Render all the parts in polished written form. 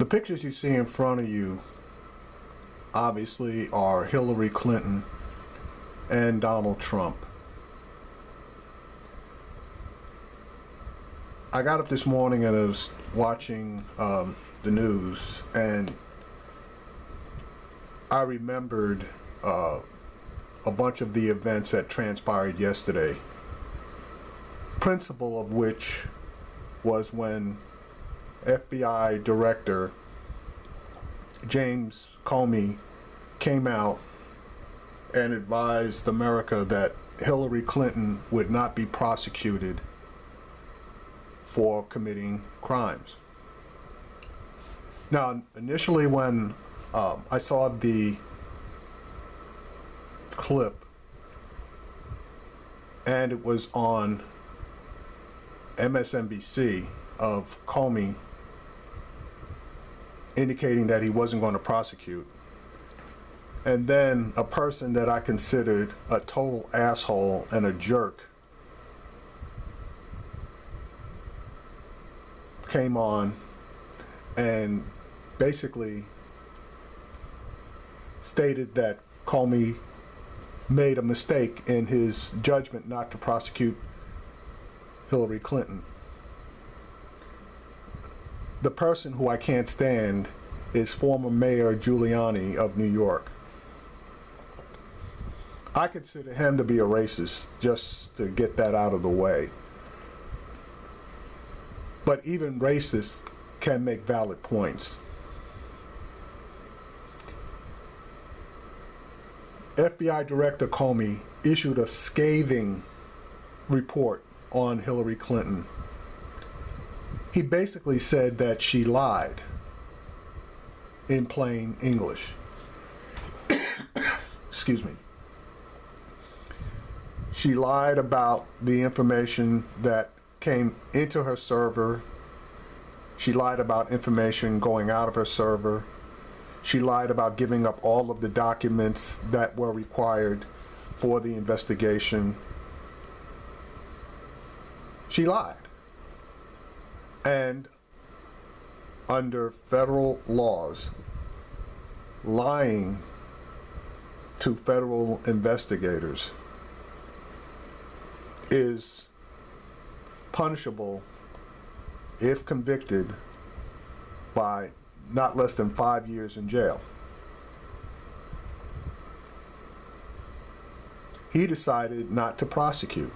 The pictures you see in front of you obviously are Hillary Clinton and Donald Trump. I got up this morning and I was watching the news, and I remembered a bunch of the events that transpired yesterday, principal of which was when FBI Director James Comey came out and advised America that Hillary Clinton would not be prosecuted for committing crimes. Now, initially when I saw the clip and it was on MSNBC of Comey indicating that he wasn't going to prosecute, and then a person that I considered a total asshole and a jerk came on and basically stated that Comey made a mistake in his judgment not to prosecute Hillary Clinton. The person who I can't stand is former Mayor Giuliani of New York. I consider him to be a racist, just to get that out of the way. But even racists can make valid points. FBI Director Comey issued a scathing report on Hillary Clinton. He basically said that she lied, in plain English. Excuse me. She lied about the information that came into her server. She lied about information going out of her server. She lied about giving up all of the documents that were required for the investigation. She lied. And under federal laws, lying to federal investigators is punishable if convicted by not less than 5 years in jail. He decided not to prosecute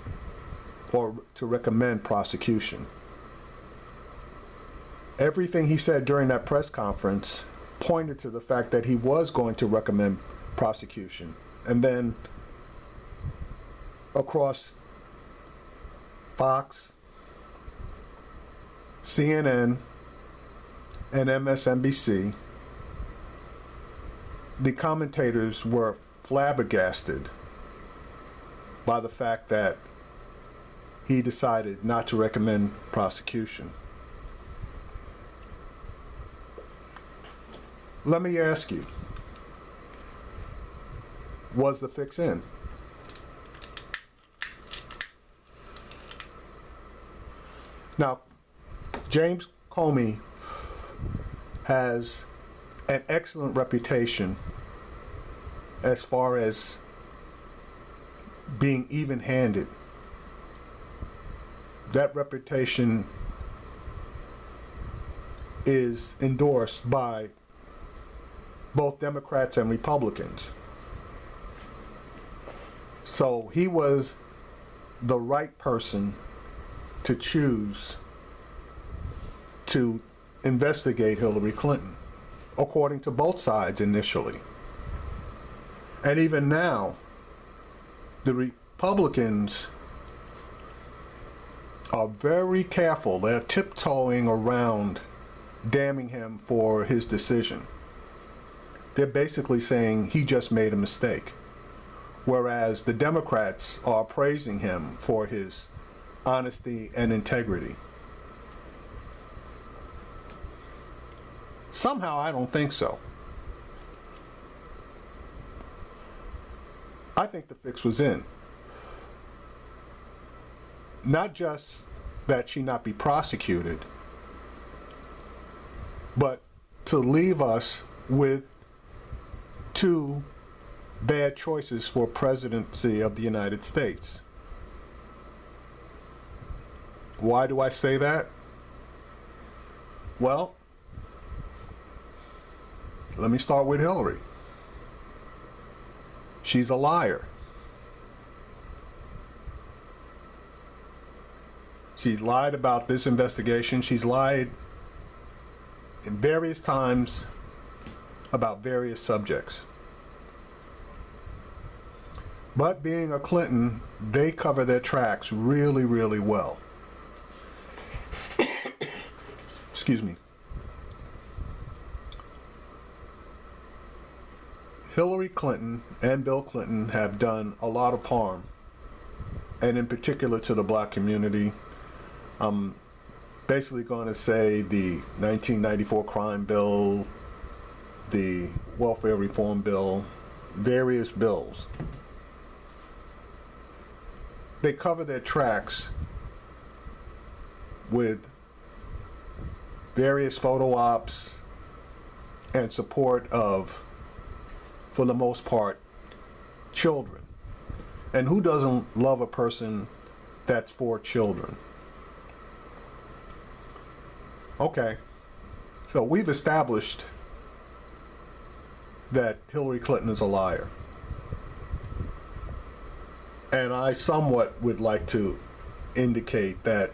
or to recommend prosecution. Everything he said during that press conference pointed to the fact that he was going to recommend prosecution. And then across Fox, CNN, and MSNBC, the commentators were flabbergasted by the fact that he decided not to recommend prosecution. Let me ask you, was the fix in? Now, James Comey has an excellent reputation as far as being even-handed. That reputation is endorsed by both Democrats and Republicans. So he was the right person to choose to investigate Hillary Clinton, according to both sides initially. And even now, the Republicans are very careful. They're tiptoeing around damning him for his decision. They're basically saying he just made a mistake, whereas the Democrats are praising him for his honesty and integrity. Somehow I don't think so. I think the fix was in. Not just that she not be prosecuted, but to leave us with two bad choices for presidency of the United States. Why do I say that? Well, let me start with Hillary. She's a liar. She lied about this investigation. She's lied in various times about various subjects. But being a Clinton, they cover their tracks really, really well. Excuse me. Hillary Clinton and Bill Clinton have done a lot of harm, and in particular to the black community. I'm basically going to say the 1994 crime bill, the welfare reform bill, various bills. They cover their tracks with various photo ops and support of, for the most part, children. And who doesn't love a person that's for children? Okay, so we've established that Hillary Clinton is a liar. And I somewhat would like to indicate that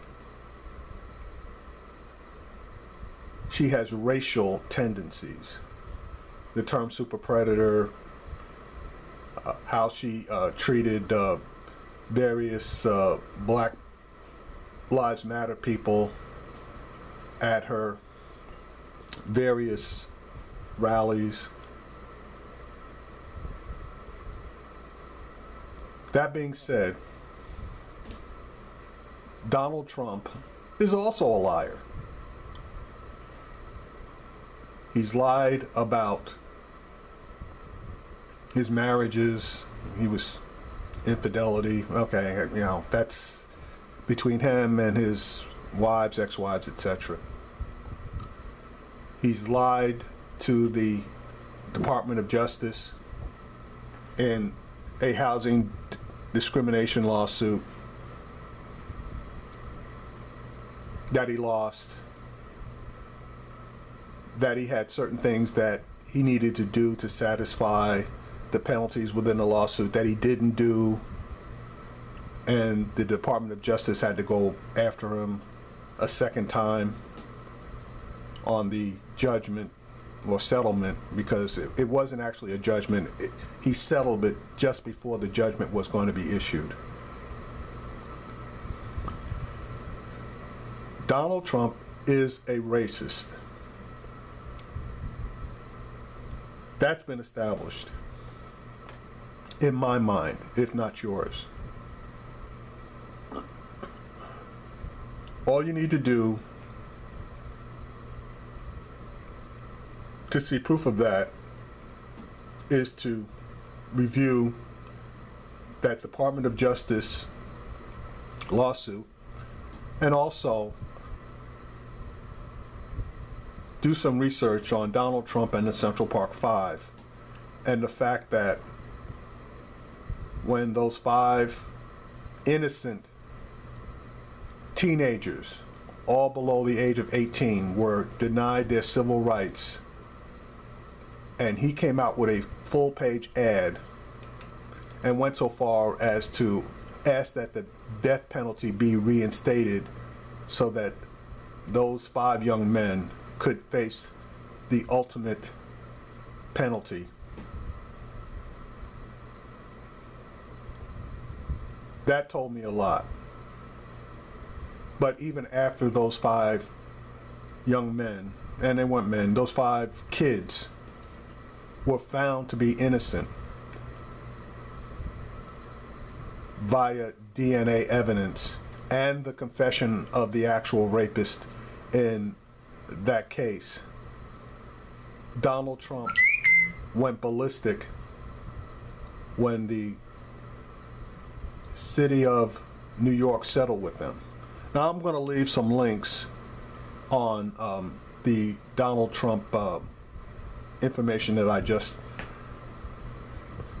she has racial tendencies. The term super predator, how she treated various Black Lives Matter people at her various rallies. That being said, Donald Trump is also a liar. He's lied about his marriages. He was infidelity. Okay, you know, that's between him and his wives, ex-wives, etc. He's lied to the Department of Justice in a housing discrimination lawsuit that he lost, that he had certain things that he needed to do to satisfy the penalties within the lawsuit that he didn't do, and the Department of Justice had to go after him a second time on the judgment or settlement, because it wasn't actually a judgment. He settled it just before the judgment was going to be issued. Donald Trump is a racist. That's been established in my mind, if not yours. All you need to do to see proof of that is to review that Department of Justice lawsuit, and also do some research on Donald Trump and the Central Park Five, and the fact that when those 5 innocent teenagers, all below the age of 18, were denied their civil rights, and he came out with a full-page ad and went so far as to ask that the death penalty be reinstated so that those 5 young men could face the ultimate penalty. That told me a lot. But even after those 5 young men, and they weren't men, those 5 kids were found to be innocent via DNA evidence and the confession of the actual rapist in that case, Donald Trump went ballistic when the city of New York settled with them. Now I'm going to leave some links on the Donald Trump information that I just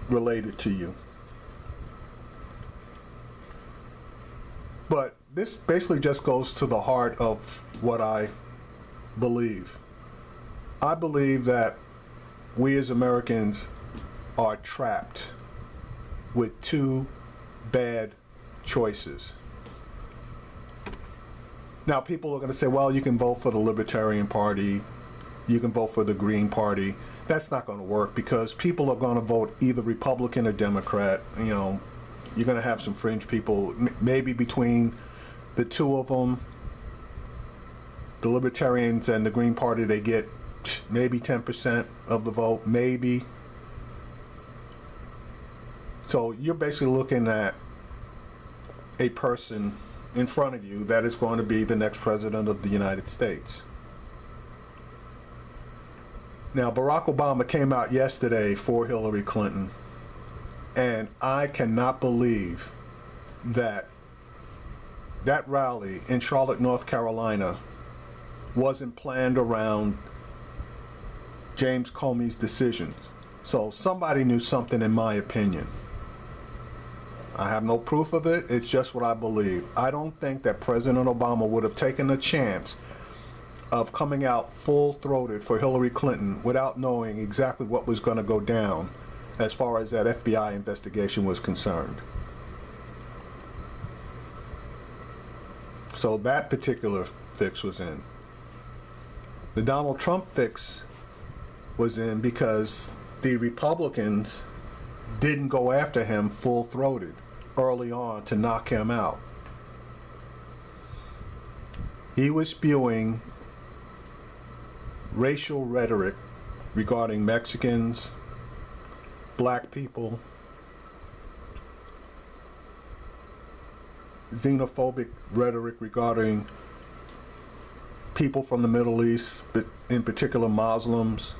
related to you. But this basically just goes to the heart of what I believe. I believe that we as Americans are trapped with two bad choices. Now, people are going to say, well, you can vote for the Libertarian Party, you can vote for the Green Party. That's not going to work because people are going to vote either Republican or Democrat. You know, you're going to have some fringe people, maybe between the two of them, the Libertarians and the Green Party, they get maybe 10% of the vote, maybe. So you're basically looking at a person in front of you that is going to be the next president of the United States. Now, Barack Obama came out yesterday for Hillary Clinton, and I cannot believe that that rally in Charlotte, North Carolina wasn't planned around James Comey's decisions. So somebody knew something, in my opinion. I have no proof of it. It's just what I believe. I don't think that President Obama would have taken a chance of coming out full-throated for Hillary Clinton without knowing exactly what was going to go down as far as that FBI investigation was concerned. So that particular fix was in. The Donald Trump fix was in because the Republicans didn't go after him full-throated early on to knock him out. He was spewing racial rhetoric regarding Mexicans, black people, xenophobic rhetoric regarding people from the Middle East, but in particular Muslims.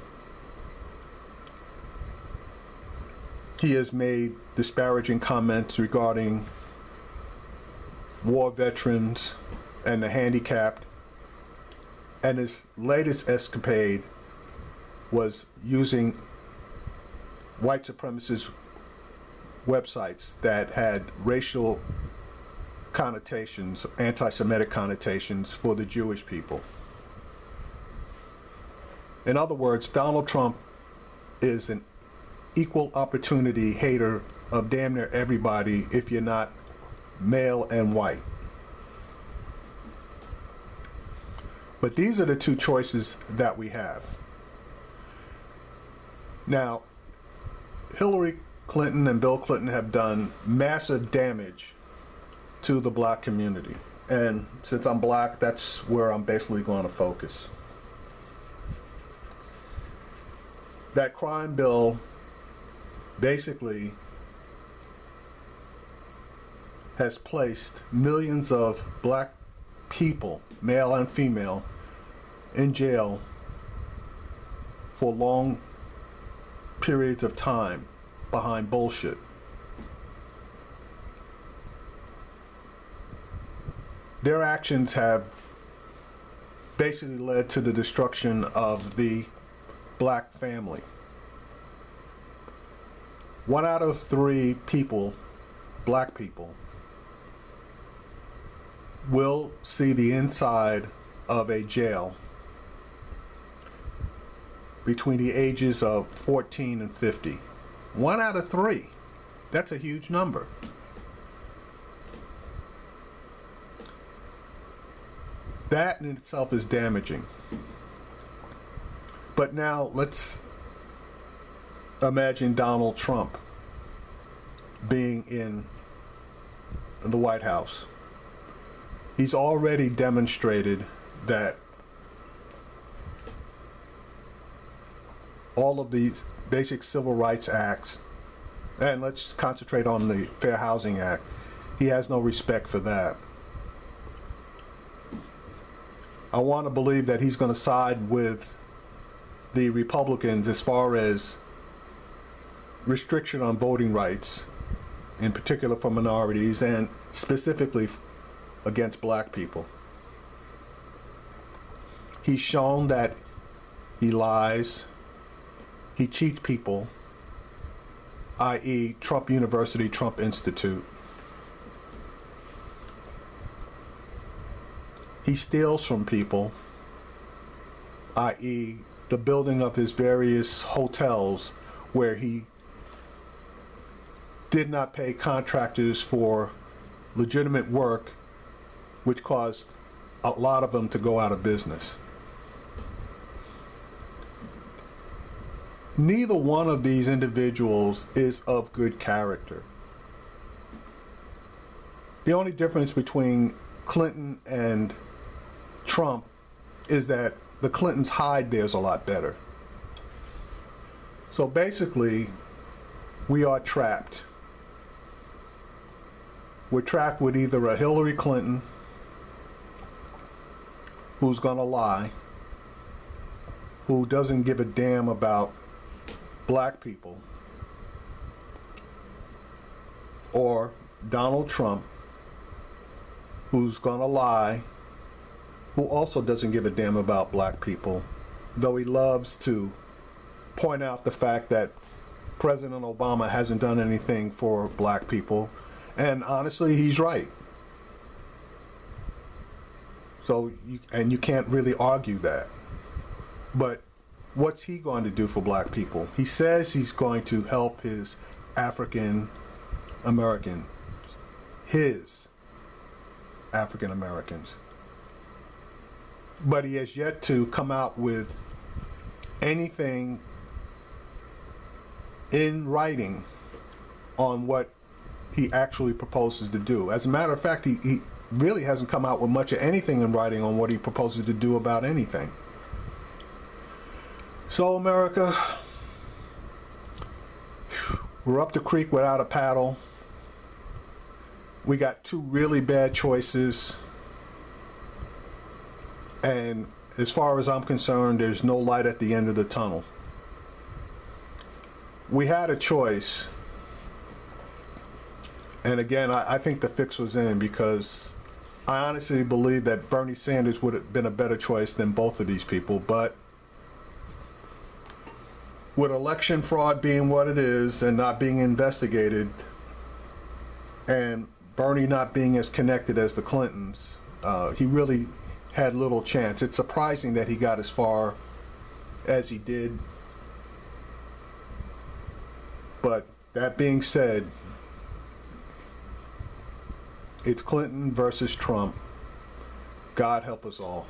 He has made disparaging comments regarding war veterans and the handicapped. And his latest escapade was using white supremacist websites that had racial connotations, anti-Semitic connotations for the Jewish people. In other words, Donald Trump is an equal opportunity hater of damn near everybody if you're not male and white. But these are the two choices that we have. Now, Hillary Clinton and Bill Clinton have done massive damage to the black community. And since I'm black, that's where I'm basically going to focus. That crime bill basically has placed millions of black people, male and female, in jail for long periods of time behind bullshit. Their actions have basically led to the destruction of the black family. 1 out of 3 people, black people, will see the inside of a jail between the ages of 14 and 50. 1 out of 3. That's a huge number. That in itself is damaging. But now let's imagine Donald Trump being in the White House. He's already demonstrated that all of these basic civil rights acts, and let's concentrate on the Fair Housing Act, he has no respect for that. I want to believe that he's going to side with the Republicans as far as restriction on voting rights, in particular for minorities and specifically against black people. He's shown that he lies, he cheats people, i.e. Trump University, Trump Institute. He steals from people, i.e. the building of his various hotels where he did not pay contractors for legitimate work, which caused a lot of them to go out of business. Neither one of these individuals is of good character. The only difference between Clinton and Trump is that the Clintons hide theirs a lot better. So basically, we are trapped. We're trapped with either a Hillary Clinton who's gonna lie, who doesn't give a damn about black people, or Donald Trump, who's gonna lie, who also doesn't give a damn about black people, though he loves to point out the fact that President Obama hasn't done anything for black people. And honestly, he's right. So, you can't really argue that. But what's he going to do for black people? He says he's going to help his African Americans. But he has yet to come out with anything in writing on what he actually proposes to do. As a matter of fact, he really hasn't come out with much of anything in writing on what he proposes to do about anything. So, America, we're up the creek without a paddle. We got two really bad choices. And as far as I'm concerned, there's no light at the end of the tunnel. We had a choice. And again, I think the fix was in, because I honestly believe that Bernie Sanders would have been a better choice than both of these people. But with election fraud being what it is and not being investigated, and Bernie not being as connected as the Clintons, he really had little chance. It's surprising that he got as far as he did. But that being said, it's Clinton versus Trump. God help us all.